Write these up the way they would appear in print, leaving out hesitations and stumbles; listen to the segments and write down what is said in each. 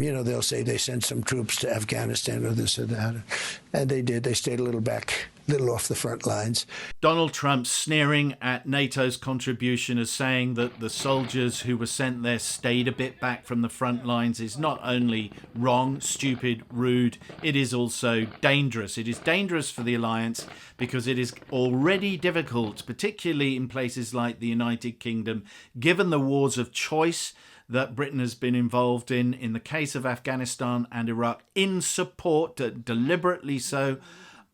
They'll say they sent some troops to Afghanistan or this or that. And they did. They stayed a little off the front lines. Donald Trump sneering at NATO's contribution as saying that the soldiers who were sent there stayed a bit back from the front lines is not only wrong, stupid, rude, it is also dangerous. It is dangerous for the alliance because it is already difficult, particularly in places like the United Kingdom, given the wars of choice that Britain has been involved in the case of Afghanistan and Iraq, in support, deliberately so,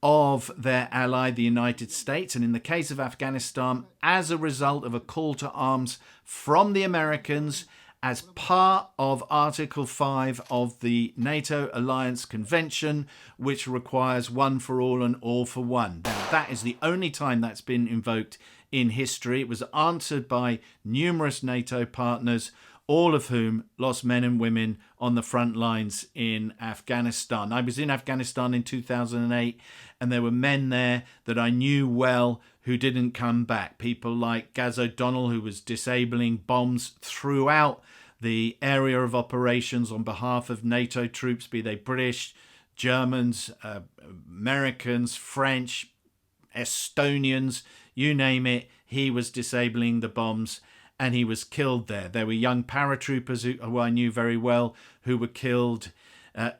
of their ally, the United States. And in the case of Afghanistan, as a result of a call to arms from the Americans as part of Article 5 of the NATO Alliance Convention, which requires one for all and all for one. Now, that is the only time that's been invoked in history. It was answered by numerous NATO partners, all of whom lost men and women on the front lines in Afghanistan. I was in Afghanistan in 2008, and there were men there that I knew well who didn't come back. People like Gaz O'Donnell, who was disabling bombs throughout the area of operations on behalf of NATO troops, be they British, Germans, Americans, French, Estonians, you name it. He was disabling the bombs, and he was killed there. There were young paratroopers who I knew very well who were killed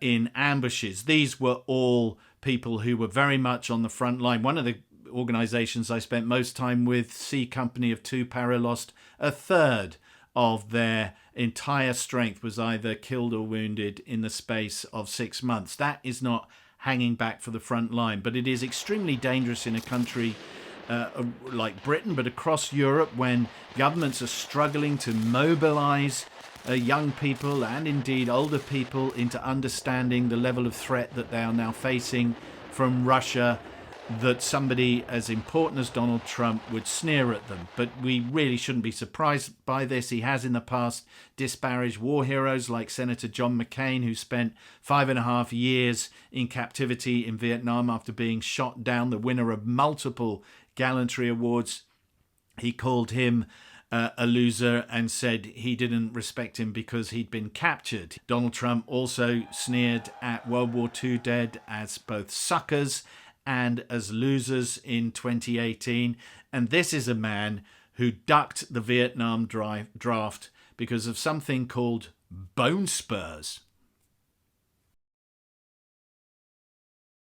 in ambushes. These were all people who were very much on the front line. One of the organisations I spent most time with, C Company of Two Para, lost a third of their entire strength, was either killed or wounded in the space of 6 months. That is not hanging back for the front line, but it is extremely dangerous in a country like Britain, but across Europe, when governments are struggling to mobilise young people and indeed older people into understanding the level of threat that they are now facing from Russia, that somebody as important as Donald Trump would sneer at them. But we really shouldn't be surprised by this. He has in the past disparaged war heroes like Senator John McCain, who spent 5.5 years in captivity in Vietnam after being shot down, the winner of multiple gallantry awards. He called him a loser and said he didn't respect him because he'd been captured. Donald Trump also sneered at World War II dead as both suckers and as losers in 2018. And this is a man who ducked the Vietnam draft because of something called bone spurs.